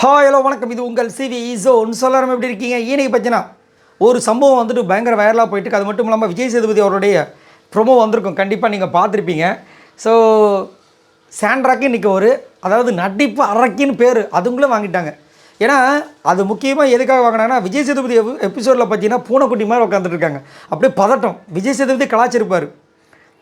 Hi hello வணக்கம். இது உங்கள் சிவி ஜோன். சொல்லாரம் எப்படி இருக்கீங்க? ஈனைக்கு பற்றினா ஒரு சம்பவம் வந்துட்டு பயங்கர வைரலாக போயிட்டு அது மட்டும் இல்லாமல் விஜய் சேதுபதி அவருடைய ப்ரொமோ வந்திருக்கும், கண்டிப்பாக நீங்கள் பார்த்துருப்பீங்க. ஸோ சாண்ட்ராக்கு இன்றைக்கி அதாவது நடிப்பு அரக்கின்னு பேர் அதுங்களும் வாங்கிட்டாங்க. ஏன்னா அது முக்கியமாக எதுக்காக வாங்கினாங்கன்னா விஜய் சேதுபதி எபிசோடில் பார்த்தீங்கன்னா பூனைக்குட்டி மாதிரி உட்காந்துட்டு இருக்காங்க. அப்படியே பதட்டம். விஜய் சேதுபதி கலாச்சிருப்பார்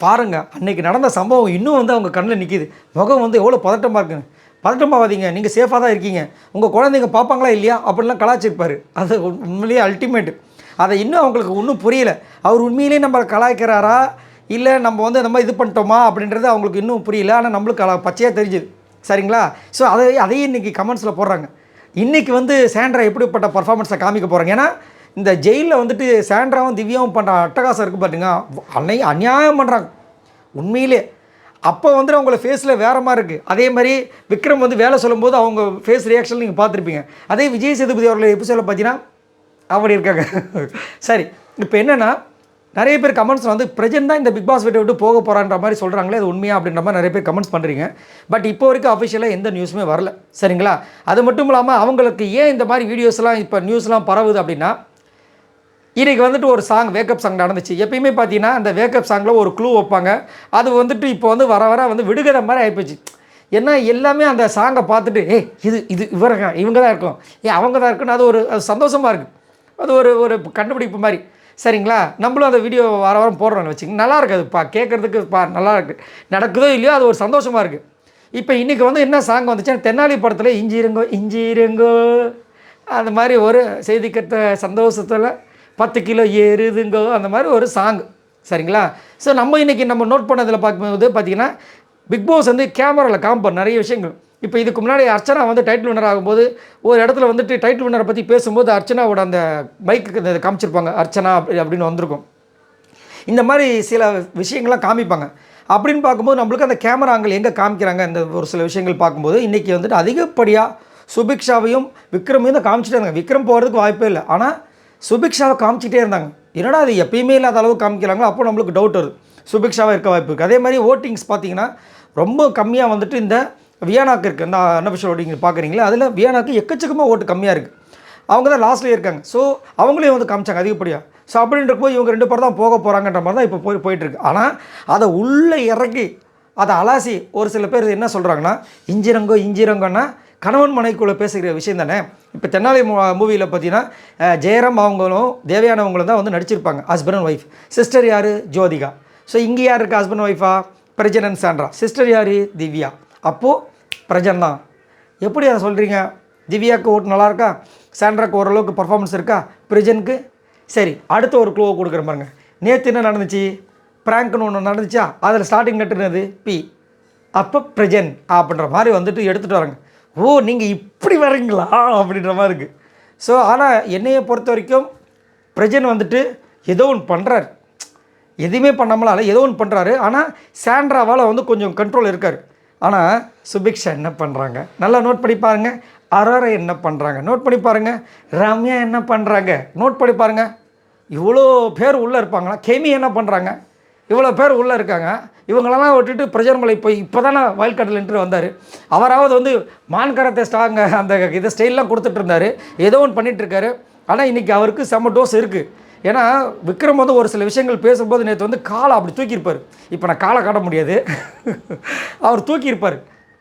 பாருங்கள். அன்றைக்கி நடந்த சம்பவம் இன்னும் அவங்க கண்ணில் நிற்கிது. முகம் எவ்வளோ பதட்டமாக இருக்குன்னு. பதட்டமாகாதீங்க, நீங்கள் சேஃபாக தான் இருக்கீங்க, உங்கள் குழந்தைங்க பார்ப்பாங்களா இல்லையா அப்படின்லாம் கலாச்சிருப்பார். அது உண்மையிலேயே அல்டிமேட்டு. அதை இன்னும் அவங்களுக்கு ஒன்றும் புரியல. அவர் உண்மையிலேயே நம்ம கலாய்க்கிறாரா இல்லை நம்ம அந்த மாதிரி இது பண்ணிட்டோமா அப்படின்றது அவங்களுக்கு இன்னும் புரியல. ஆனால் நம்மளுக்கு பச்சையாக தெரிஞ்சுது. சரிங்களா? ஸோ அதையும் இன்றைக்கி கமெண்ட்ஸில் போடுறாங்க. இன்றைக்கி சாண்ட்ரா எப்படிப்பட்ட பர்ஃபார்மன்ஸை காமிக்க போகிறாங்க. ஏன்னா இந்த ஜெயிலில் சாண்ட்ராவும் திவ்யாவும் பண்ணுற அட்டகாசம் இருக்குது பார்த்தீங்க, அநியாயம் பண்ணுறாங்க உண்மையிலே. அப்போ அவங்கள ஃபேஸில் வேறு மாதிரி இருக்குது. அதே மாதிரி விக்ரம் வேலை சொல்லும்போது அவங்க ஃபேஸ் ரியாக்ஷன் நீங்கள் பார்த்துருப்பீங்க. அதே விஜய் சேதுபதி அவர்கள் எபிசோடில் பார்த்தீங்கன்னா அப்படி இருக்காங்க. சரி, இப்போ என்னென்னா நிறைய பேர் கமெண்ட்ஸில் பிரஜன் தான் இந்த பிக் பாஸ் வீட்டை விட்டு போக போகிறான்ற மாதிரி சொல்கிறாங்களே, அது உண்மையாக அப்படின்ற மாதிரி நிறைய பேர் கமெண்ட்ஸ் பண்ணுறீங்க. பட் இப்போ வரைக்கும் அஃபிஷியலாக எந்த நியூஸுமே வரல. சரிங்களா? அது மட்டும் இல்லாமல் அவங்களுக்கு ஏன் இந்த மாதிரி வீடியோஸ்லாம் இப்போ நியூஸ்லாம் பரவுது அப்படின்னா, இன்றைக்கி ஒரு சாங் வேக்கப் சாங் நடந்துச்சு. எப்பயுமே பார்த்தீங்கன்னா அந்த வேக்கப் சாங்கில் ஒரு க்ளூ வைப்பாங்க. அது இப்போ வர வர விடுகதை மாதிரி ஆகிப்போச்சு. ஏன்னா எல்லாமே அந்த சாங்கை பார்த்துட்டு இது இவங்க தான் இருக்கும், அவங்க தான் இருக்குன்னு அது சந்தோஷமாக இருக்குது. அது ஒரு கண்டுபிடிப்பு மாதிரி. சரிங்களா? நம்மளும் அந்த வீடியோ வாரம் போடுறோன்னு வச்சுக்கோங்க. நல்லா இருக்குது அது கேட்குறதுக்கு நல்லா இருக்குது. நடக்குதோ இல்லையோ அது ஒரு சந்தோஷமாக இருக்குது. இப்போ இன்றைக்கி என்ன சாங் வந்துச்சுன்னா தென்னாலி படத்தில் இஞ்சிருங்கோ இஞ்சிருங்கோ அந்த மாதிரி ஒரு செய்தி கட்ட சந்தோஷத்தில் 10 கிலோ ஏறுதுங்கோ அந்த மாதிரி ஒரு சாங். சரிங்களா? ஸோ நம்ம இன்றைக்கி நோட் பண்ணதில் பார்க்கும்போது பார்த்திங்கன்னா பிக் பாஸ் கேமராவில் காமிப்பார் நிறைய விஷயங்கள். இப்போ இதுக்கு முன்னாடி அர்ச்சனா டைட்டில் வின்னர் ஆகும்போது ஒரு இடத்துல டைட்டில் வின்னரை பற்றி பேசும்போது அர்ச்சனாவோட அந்த பைக்கு காமிச்சிருப்பாங்க, அர்ச்சனா அப்படின்னு வந்திருக்கும். இந்த மாதிரி சில விஷயங்கள்லாம் காமிப்பாங்க. அப்படின்னு பார்க்கும்போது நம்மளுக்கு அந்த கேமரா ஆங்கிள் எங்கே காமிக்கிறாங்க இந்த ஒரு சில விஷயங்கள் பார்க்கும்போது இன்றைக்கி அதிகப்படியாக சுபிக்ஷாவையும் விக்ரமையும் தான் காமிச்சிட்டே இருந்தாங்க. விக்ரம் போகிறதுக்கு வாய்ப்பே இல்லை, ஆனால் சுபிக்ஷாவை காமிச்சிட்டே இருந்தாங்க. என்னடா அது எப்பயுமே இல்லாத அளவு காமிக்கிறாங்களோ அப்போ நம்மளுக்கு டவுட் வருது, சுபிக்ஷாவாக இருக்க வாய்ப்பு இருக்குது. அதே மாதிரி ஓட்டிங்ஸ் பார்த்திங்கன்னா ரொம்ப கம்மியாக இந்த வியானாக்கு இருக்குது. அந்த அன்அஃபிஷியல் ஓட்டிங் பார்க்குறீங்களா, அதில் வியானாக்கு எக்கச்சக்கமாக ஓட்டு கம்மியாக இருக்குது. அவங்க தான் லாஸ்ட்லேயே இருக்காங்க. ஸோ அவங்களையும் காமிச்சாங்க அதிகப்படியாக. ஸோ அப்படின்றப்போ இவங்க 2 பேர் தான் போக போகிறாங்கன்ற மாதிரி தான் இப்போ போயிட்டுருக்கு. ஆனால் அதை உள்ளே இறக்கி அதை அலாசி ஒரு சில பேர் என்ன சொல்கிறாங்கன்னா இஞ்சிரங்கோன்னா கணவன் மனைக்குள்ளே பேசுகிற விஷயம் தானே. இப்போ தென்னாலி மூவியில் பார்த்தீங்கன்னா ஜெயராம் அவங்களும் தேவையானவங்களும் தான் நடிச்சிருப்பாங்க, ஹஸ்பண்ட் அண்ட் ஒய்ஃப். சிஸ்டர் யார்? ஜோதிகா. ஸோ இங்கே யார் இருக்குது ஹஸ்பண்ட் ஒய்ஃபா? Prajan and Sandra. சிஸ்டர் யார்? திவ்யா. அப்போது பிரஜன் தான். எப்படி அதை சொல்கிறீங்க? திவ்யாவுக்கு ஓட்டு நல்லா இருக்கா, சாண்ட்ராக்கு ஓரளவுக்கு பர்ஃபார்மன்ஸ் இருக்கா, பிரஜனுக்கு சரி. அடுத்த ஒரு க்ளூவை கொடுக்குற பாருங்க. நேற்று என்ன நடந்துச்சு? ப்ராங்க்னு ஒன்று நடந்துச்சா? அதில் ஸ்டார்டிங் நட்டுனது பி. அப்போ பிரஜன் அப்படின்ற மாதிரி எடுத்துகிட்டு வராங்க. ஓ, நீங்கள் இப்படி வரீங்களா அப்படின்ற மாதிரி இருக்குது. ஸோ ஆனால் என்னையை பொறுத்த வரைக்கும் பிரஜன் ஏதோ ஒன்று பண்ணுறாரு, எதுவுமே பண்ணாமலால ஏதோ ஒன்று பண்ணுறாரு. ஆனால் சாண்ட்ராவால் கொஞ்சம் கண்ட்ரோல் இருக்கார். ஆனால் சுபிக்ஷா என்ன பண்ணுறாங்க நல்லா நோட் பண்ணி பாருங்கள். அரோரா என்ன பண்ணுறாங்க நோட் பண்ணி பாருங்கள். ரம்யா என்ன பண்ணுறாங்க நோட் பண்ணி பாருங்கள். இவ்வளோ பேர் உள்ளே இருப்பாங்களா? கெமி என்ன பண்ணுறாங்க? இவ்வளோ பேர் உள்ளே இருக்காங்க. இவங்களெல்லாம் விட்டுட்டு பிரஜன்மலை போய் இப்போ தானே வயல் காட்டில் வந்தார். அவராவது மான்கரத்தை ஸ்டாங்க அந்த இதை ஸ்டைல்லாம் கொடுத்துட்டு இருந்தார், ஏதோ ஒன்று பண்ணிகிட்ருக்காரு. ஆனால் இன்றைக்கி அவருக்கு செம்ம டோஸ் இருக்குது. ஏன்னா விக்ரம் ஒரு சில விஷயங்கள் பேசும்போது நேற்று காலை அப்படி தூக்கியிருப்பார். இப்போ நான் காலை காட்ட முடியாது, அவர் தூக்கியிருப்பார்.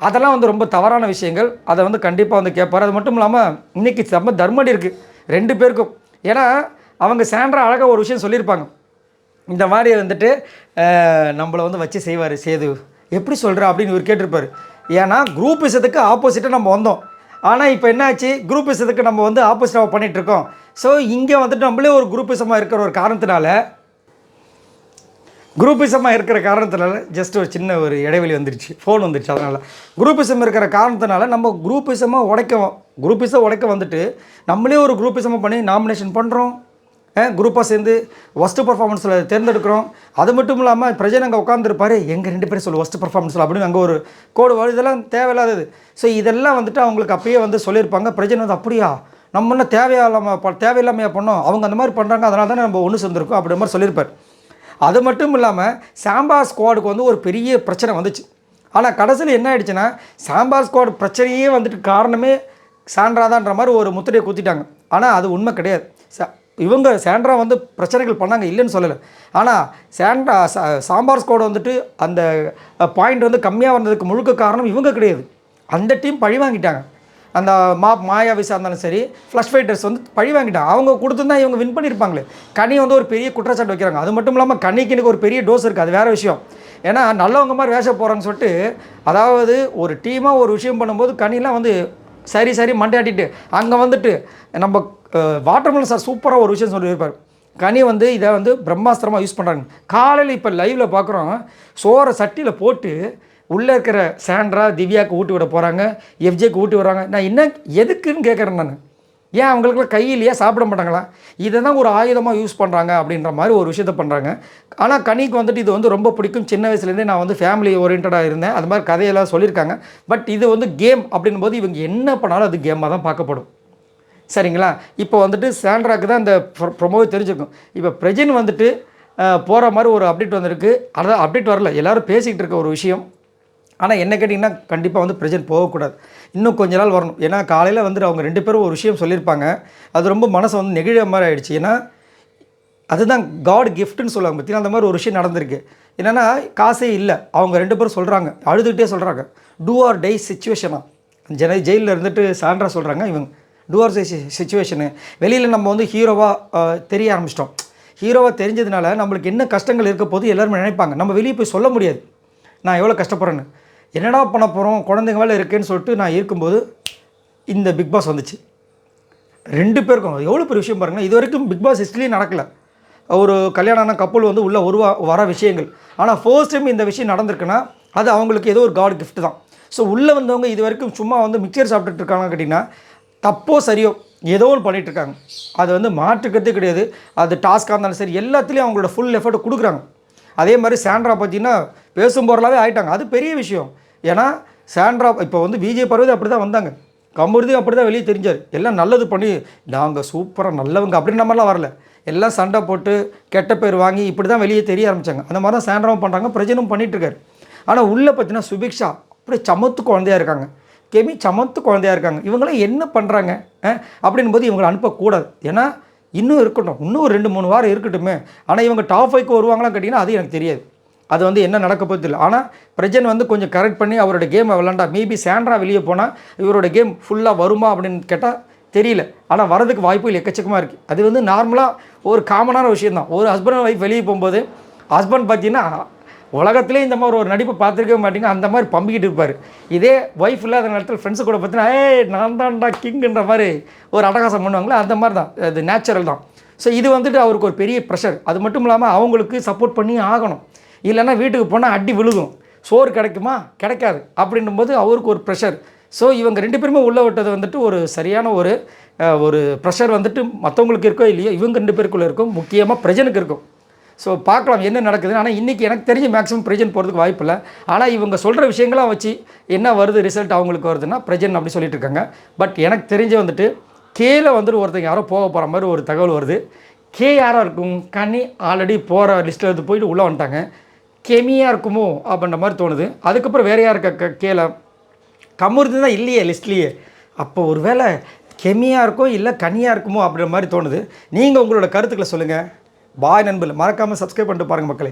அதெல்லாம் ரொம்ப தவறான விஷயங்கள். அதை கண்டிப்பாக கேட்பார். அது மட்டும் இல்லாமல் இன்றைக்கி செம்ம தர்மடி இருக்குது 2 பேருக்கும். ஏன்னா அவங்க சாண்ட்ரா அழகாக ஒரு விஷயம் சொல்லியிருப்பாங்க. இந்த மாதிரி நம்மளை வச்சு செய்வார் சேது, எப்படி சொல்கிற அப்படின்னு இவர் கேட்டிருப்பார். ஏன்னா குரூப் விஷயத்துக்கு ஆப்போசிட்டாக நம்ம வந்தோம். ஆனால் இப்போ என்னாச்சு, குரூப் விஷயத்துக்கு நம்ம ஆப்போசிட்டாக பண்ணிகிட்ருக்கோம். ஸோ இங்கே நம்மளே ஒரு குரூப்பிசமாக இருக்கிற ஒரு காரணத்தினால ஜஸ்ட் ஒரு சின்ன ஒரு இடைவெளி வந்துடுச்சு, ஃபோன் வந்துடுச்சு. அதனால் குரூப்பிசம் இருக்கிற காரணத்தினால நம்ம குரூப்பிசம் உடைக்க நம்மளே ஒரு குரூப்பிசமாக பண்ணி நாமினேஷன் பண்ணுறோம், குரூப்பாக சேர்ந்து ஒஸ்ட்டு பர்ஃபார்மன்ஸில் தேர்ந்தெடுக்கிறோம். அது மட்டும் இல்லாமல் பிரஜன் அங்கே உட்காந்துருப்பார், எங்கள் 2 பேரும் சொல்லு ஒஸ்ட்டு பர்ஃபார்மன்ஸில் அப்படின்னு அங்கே ஒரு கோடு வரும். இதெல்லாம் தேவையில்லாதது. ஸோ இதெல்லாம் அவங்களுக்கு அப்பயே சொல்லியிருப்பாங்க. பிரஜன் அப்படியா நம்ம என்ன தேவையில்லாமையாக பண்ணோம், அவங்க அந்த மாதிரி பண்ணுறாங்க, அதனால தானே நம்ம ஒன்று சேர்ந்துருக்கோம் அப்படின்ற மாதிரி சொல்லியிருப்பார். அது மட்டும் இல்லாமல் சாம்பார் ஸ்குவாடுக்கு ஒரு பெரிய பிரச்சனை வந்துச்சு. ஆனால் கடைசியில் என்ன ஆகிடுச்சுன்னா சாம்பார் ஸ்குவாட் பிரச்சனையே காரணமே சாண்ட்ரா தான்ற மாதிரி ஒரு முத்திரையை குத்திட்டாங்க. ஆனால் அது உண்மை கிடையாது. இவங்க சாண்ட்ரா வந்து பிரச்சனைகள் பண்ணாங்க, இல்லைன்னு சொல்லலை. ஆனால் சாண்ட்ரா சாம்பார் ஸ்குவாட் வந்துட்டு அந்த பாயிண்ட் வந்து கம்மியாக வந்ததுக்கு முழுக்க காரணம் இவங்க கிடையாது. அந்த டீம் பழி வாங்கிட்டாங்க. அந்த மாயாவிஸாக இருந்தாலும் சரி, ஃப்ளஷ் ஃபைட்டர்ஸ் வந்து பழி வாங்கிட்டாங்க. அவங்க கொடுத்துருந்தா இவங்க வின் பண்ணியிருப்பாங்களே. கனி வந்து ஒரு பெரிய குற்றச்சாட்டு வைக்கிறாங்க. அது மட்டும் இல்லாமல் கனிக்கு எனக்கு ஒரு பெரிய டோஸ் இருக்குது, அது வேறு விஷயம். ஏன்னா நல்லவங்க மாதிரி வேஷம் போகிறான்னு சொல்லிட்டு, அதாவது ஒரு டீமாக ஒரு விஷயம் பண்ணும்போது கனிலாம் வந்து சரி மண்டையாட்டிட்டு அங்கே வந்துட்டு நம்ம வாட்டர்மெலன் சார் சூப்பராக ஒரு விஷயம் சொல்லியிருப்பார். கனி வந்து இதை வந்து பிரம்மாஸ்திரமாக யூஸ் பண்ணுறாங்க. காலையில் இப்போ லைவில் பார்க்குறோம், சோறை சட்டியில் போட்டு உள்ளே இருக்கிற சாண்ட்ரா திவ்யாவுக்கு ஊட்டி விட போகிறாங்க, எஃப்ஜேக்கு ஊட்டி விடுறாங்க. நான் என்ன எதுக்குன்னு கேட்குறேன் நான். ஏன் அவங்களுக்குலாம் கையிலேயே சாப்பிட மாட்டாங்களா? இதை தான் ஒரு ஆயுதமாக யூஸ் பண்ணுறாங்க அப்படின்ற மாதிரி ஒரு விஷயத்த பண்ணுறாங்க. ஆனால் கனிக்கு வந்துட்டு இது வந்து ரொம்ப பிடிக்கும். சின்ன வயசுலேருந்தே நான் வந்து ஃபேமிலி ஓரியன்டாக இருந்தேன், அது மாதிரி கதையெல்லாம் சொல்லியிருக்காங்க. பட் இது வந்து கேம் அப்படின் போது இவங்க என்ன பண்ணாலும் அது கேமாக தான் பார்க்கப்படும். சரிங்களா? இப்போ வந்துட்டு சாண்ட்ராக்கு தான் இந்த ப்ரொமோவே தெரிஞ்சிருக்கும். இப்போ பிரஜின் வந்துட்டு போகிற மாதிரி ஒரு அப்டேட் வந்திருக்கு. அதான் அப்டேட் வரல, எல்லோரும் பேசிக்கிட்டு இருக்க ஒரு விஷயம். ஆனால் என்ன கேட்டிங்கன்னா கண்டிப்பாக வந்து பிரஜன் போகக்கூடாது, இன்னும் கொஞ்ச நாள் வரணும். ஏன்னா காலையில் வந்துட்டு அவங்க 2 பேரும் ஒரு விஷயம் சொல்லியிருப்பாங்க, அது ரொம்ப மனசை வந்து நெகிழ மாதிரி ஆகிடுச்சு. ஏன்னா அதுதான் காட் கிஃப்ட்டுன்னு சொல்லுவாங்க பார்த்தீங்கன்னா, அந்த மாதிரி ஒரு விஷயம் நடந்திருக்கு. என்னென்னா காசே இல்லை, அவங்க 2 பேரும் சொல்கிறாங்க, அழுதுகிட்டே சொல்கிறாங்க, டூ ஆர் டை சிச்சுவேஷனாக. ஜெயிலில் இருந்துட்டு சாண்ட்ரா சொல்கிறாங்க, இவங்க டூ ஆர் சிச்சுவேஷனு. வெளியில் நம்ம வந்து ஹீரோவாக தெரிய ஆரம்பிச்சிட்டோம். ஹீரோவாக தெரிஞ்சதுனால நம்மளுக்கு என்ன கஷ்டங்கள் இருக்க போது எல்லாருமே நினைப்பாங்க. நம்ம வெளியே போய் சொல்ல முடியாது நான் எவ்வளோ கஷ்டப்படுறேன்னு. என்னடா பண்ண போகிறோம், குழந்தைங்க வேலை இருக்குன்னு சொல்லிட்டு நான் இருக்கும்போது இந்த பிக் பாஸ் வந்துச்சு. 2 பேருக்கும் எவ்வளோ பெரிய விஷயம் பாருங்கள். இது வரைக்கும் பிக் பாஸ் ஹிஸ்ட்ரிலேயே நடக்கலை. ஒரு கல்யாணமான கப்பல் வந்து உள்ளே வர விஷயங்கள். ஆனால் ஃபர்ஸ்ட் டைம் இந்த விஷயம் நடந்திருக்குன்னா அது அவங்களுக்கு ஏதோ ஒரு காட் கிஃப்ட் தான். ஸோ உள்ளே வந்தவங்க இது வரைக்கும் சும்மா வந்து மிக்சர் சாப்பிட்டுட்டு இருக்காங்க கேட்டிங்கன்னா, தப்போ சரியோ ஏதோ ஒன்று பண்ணிகிட்ருக்காங்க. அது வந்து மாற்றுக்கிறதே கிடையாது. அது டாஸ்க்காக இருந்தாலும் சரி, எல்லாத்துலேயும் அவங்களோட ஃபுல் எஃபர்ட் கொடுக்குறாங்க. அதே மாதிரி சாண்ட்ரா பார்த்தீங்கன்னா பேசும்போதலாகவே ஆகிட்டாங்க, அது பெரிய விஷயம். ஏன்னா சாண்ட்ரா இப்போ வந்து விஜய் பர்வதி அப்படி தான் வந்தாங்க, கமருதி அப்படி தான் வெளியே தெரிஞ்சார். எல்லாம் நல்லது பண்ணி நாங்கள் சூப்பராக நல்லவங்க அப்படின்ற மாதிரிலாம் வரல, எல்லாம் சண்டை போட்டு கெட்ட பேர் வாங்கி இப்படி தான் வெளியே தெரிய ஆரம்பித்தாங்க. அந்த மாதிரி தான் சாண்ட்ராவும் பண்ணுறாங்க, பிரஜனும் பண்ணிகிட்ருக்காரு. ஆனால் உள்ளே பார்த்தீங்கன்னா சுபிக்ஷா அப்படியே சமத்து குழந்தையாக இருக்காங்க, கெமி சமத்து குழந்தையாக இருக்காங்க. இவங்களாம் என்ன பண்ணுறாங்க அப்படின் போது இவங்களை அனுப்பக்கூடாது. ஏன்னா இன்னும் இருக்கட்டும், இன்னும் ஒரு 2-3 வாரம் இருக்கட்டுமே. ஆனால் இவங்க டாப் 5க்கு வருவாங்களான்னு கேட்டிங்கன்னா அது எனக்கு தெரியாது. அது வந்து என்ன நடக்க போகுது இல்லை. ஆனால் பிரஜன் வந்து கொஞ்சம் கரெக்ட் பண்ணி அவரோட கேமை விளாண்டா மேபி சாண்ட்ரா வெளியே போனால் இவரோட கேம் ஃபுல்லாக வருமா அப்படின்னு கேட்டால் தெரியல. ஆனால் வரதுக்கு வாய்ப்புகள் எக்கச்சக்கமாக இருக்குது. அது வந்து நார்மலாக ஒரு காமனான விஷயம் தான். ஒரு ஹஸ்பண்ட் அண்ட் ஒய்ஃப் வெளியே போகும்போது ஹஸ்பண்ட் பார்த்தீங்கன்னா உலகத்துலேயே இந்த மாதிரி ஒரு நடிப்பை பார்த்துருக்கவே மாட்டீங்க, அந்த மாதிரி பம்பிக்கிட்டு இருப்பார். இதே ஒய்ஃப் இல்லாத நேரத்தில் ஃப்ரெண்ட்ஸு கூட பார்த்தீங்கன்னா நான் தான்டா கிங்குன்ற மாதிரி ஒரு அட்டகாசம் பண்ணுவாங்களே, அந்த மாதிரி தான். அது நேச்சுரல் தான். ஸோ இது வந்துட்டு அவருக்கு ஒரு பெரிய ப்ரெஷர். அது மட்டும் இல்லாமல் அவங்களுக்கு சப்போர்ட் பண்ணி ஆகணும், இல்லைன்னா வீட்டுக்கு போனால் அடி விழுகும், சோறு கிடைக்குமா கிடைக்காது அப்படின்னும்போது அவருக்கு ஒரு ப்ரெஷர். ஸோ இவங்க 2 பேருமே உள்ளே விட்டது வந்துட்டு ஒரு சரியான ஒரு ப்ரெஷர் வந்துட்டு மற்றவங்களுக்கு இருக்கோ இல்லையோ இவங்க 2 பேருக்குள்ளே இருக்கும், முக்கியமாக பிரஜனுக்கு இருக்கும். ஸோ பார்க்கலாம் என்ன நடக்குது. ஆனால் இன்றைக்கி எனக்கு தெரிஞ்ச மேக்ஸிமம் பிரஜன் போகிறதுக்கு வாய்ப்பு இல்லை. ஆனால் இவங்க சொல்கிற விஷயங்களாம் வச்சு என்ன வருது ரிசல்ட் அவங்களுக்கு வருதுன்னா பிரஜன் அப்படி சொல்லிட்டு இருக்காங்க. பட் எனக்கு தெரிஞ்ச வந்துட்டு கேல வந்துட்டு ஒருத்தங்க யாரோ போக போகிற மாதிரி ஒரு தகவல் வருது. கே யாராக இருக்கும், கனி ஆல்ரெடி போகிற லிஸ்ட்டில் இருந்து போயிட்டு உள்ளே வந்துட்டாங்க, கெமியாக இருக்குமோ அப்படின்ற மாதிரி தோணுது. அதுக்கப்புறம் வேறு யார் கேல கமுருது தான் இல்லையே லிஸ்ட்லேயே. அப்போ ஒரு வேளை கெமியாக இருக்கும் இல்லை கனியாக இருக்குமோ அப்படின்ற மாதிரி தோணுது. நீங்கள் உங்களோட கருத்துக்களை சொல்லுங்கள். பாய் நண்பர்கள், மறக்காமல் சப்ஸ்கிரைப் பண்ணிட்டு பாருங்கள் மக்களே.